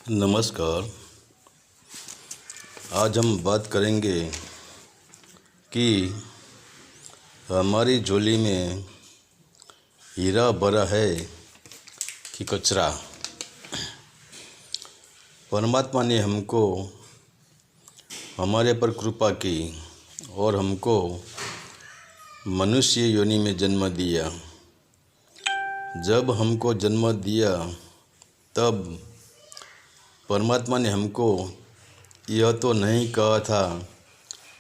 नमस्कार। आज हम बात करेंगे कि हमारी झोली में हीरा भरा है कि कचरा। परमात्मा ने हमको हमारे पर कृपा की और हमको मनुष्य योनि में जन्म दिया। जब हमको जन्म दिया तब परमात्मा ने हमको यह तो नहीं कहा था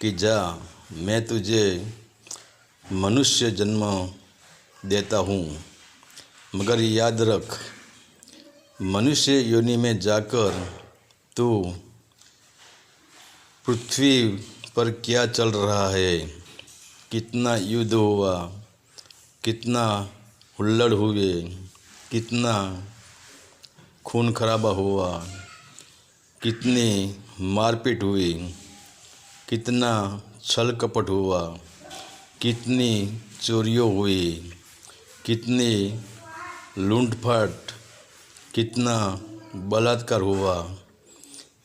कि जा मैं तुझे मनुष्य जन्म देता हूँ, मगर याद रख मनुष्य योनि में जाकर तू पृथ्वी पर क्या चल रहा है, कितना युद्ध हुआ, कितना हुल्लड़ हुए, कितना खून खराबा हुआ, कितनी मारपीट हुई, कितना छल कपट हुआ, कितनी चोरियों हुई, कितनी लूटपाट, कितना बलात्कार हुआ।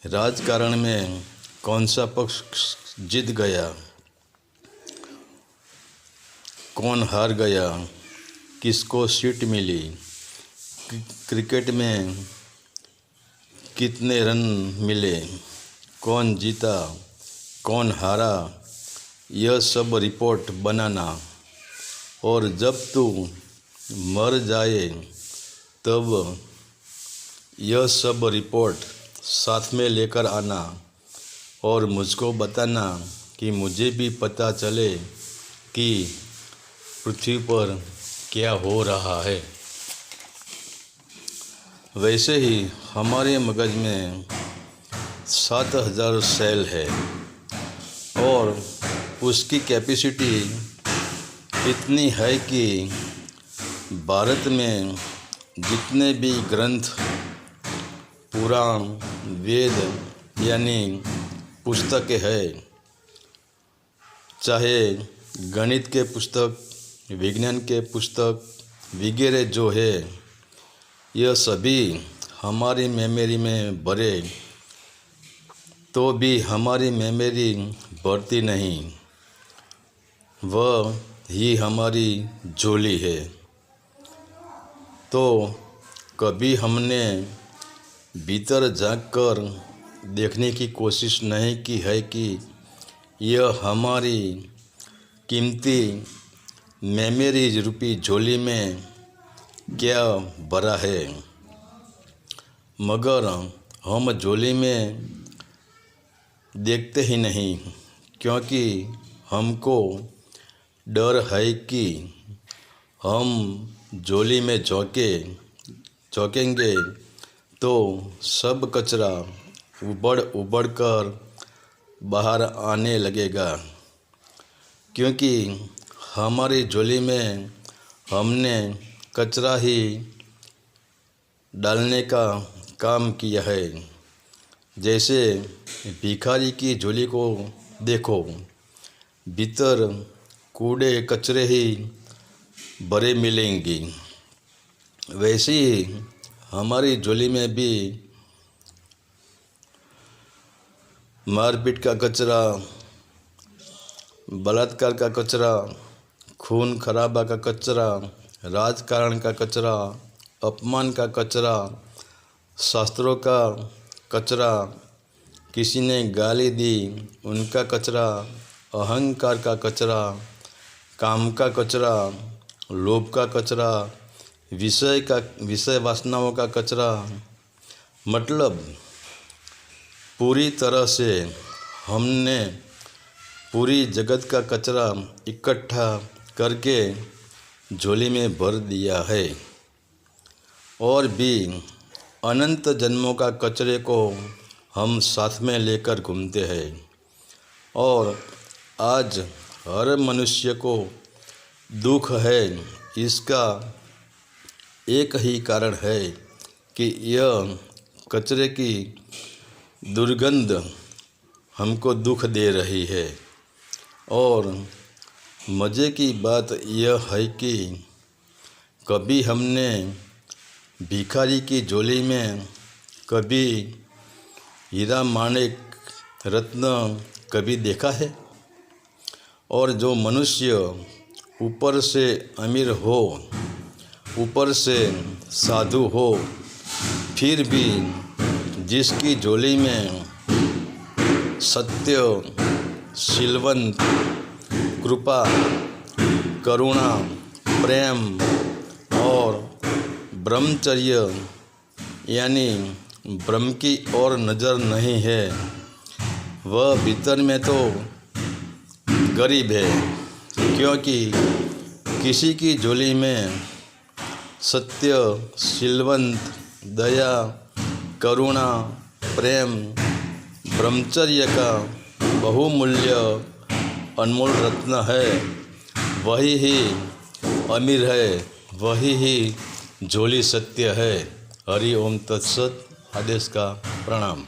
राजकारण में कौन सा पक्ष जीत गया, कौन हार गया, किसको सीट मिली, क्रिकेट में कितने रन मिले, कौन जीता, कौन हारा, यह सब रिपोर्ट बनाना। और जब तू मर जाए तब यह सब रिपोर्ट साथ में लेकर आना और मुझको बताना कि मुझे भी पता चले कि पृथ्वी पर क्या हो रहा है। वैसे ही हमारे मगज में 7000 सेल है और उसकी कैपेसिटी इतनी है कि भारत में जितने भी ग्रंथ, पुराण, वेद यानी पुस्तकें हैं, चाहे गणित के पुस्तक, विज्ञान के पुस्तक वगैरह जो है, यह सभी हमारी मेमोरी में भरे तो भी हमारी मेमोरी भरती नहीं। वह ही हमारी झोली है। तो कभी हमने भीतर झांककर देखने की कोशिश नहीं की है कि यह हमारी कीमती मेमोरी रूपी झोली में क्या भरा है। मगर हम झोली में देखते ही नहीं, क्योंकि हमको डर है कि हम झोली में झोंकेंगे तो सब कचरा उबड़ कर बाहर आने लगेगा, क्योंकि हमारी झोली में हमने कचरा ही डालने का काम किया है। जैसे भिखारी की झोली को देखो, भीतर कूड़े कचरे ही भरे मिलेंगी। वैसे ही हमारी झोली में भी मारपीट का कचरा, बलात्कार का कचरा, खून खराबा का कचरा, राजकारण का कचरा, अपमान का कचरा, शास्त्रों का कचरा, किसी ने गाली दी उनका कचरा, अहंकार का कचरा, काम का कचरा, लोभ का कचरा, विषय वासनाओं का कचरा, मतलब पूरी तरह से हमने पूरी जगत का कचरा इकट्ठा करके झोली में भर दिया है। और भी अनंत जन्मों का कचरे को हम साथ में लेकर घूमते हैं। और आज हर मनुष्य को दुख है, इसका एक ही कारण है कि यह कचरे की दुर्गंध हमको दुख दे रही है। और मज़े की बात यह है कि कभी हमने भिखारी की झोली में कभी हीरा माणिक रत्न कभी देखा है? और जो मनुष्य ऊपर से अमीर हो, ऊपर से साधु हो, फिर भी जिसकी झोली में सत्य, शीलवंत, कृपा, करुणा, प्रेम और ब्रह्मचर्य यानी ब्रह्म की ओर नज़र नहीं है, वह भीतर में तो गरीब है। क्योंकि किसी की झोली में सत्य, शीलवंत, दया, करुणा, प्रेम, ब्रह्मचर्य का बहुमूल्य अनमोल रत्न है, वही ही अमीर है, वही ही झोली सत्य है। हरि ओम तत्सत। आदेश का प्रणाम।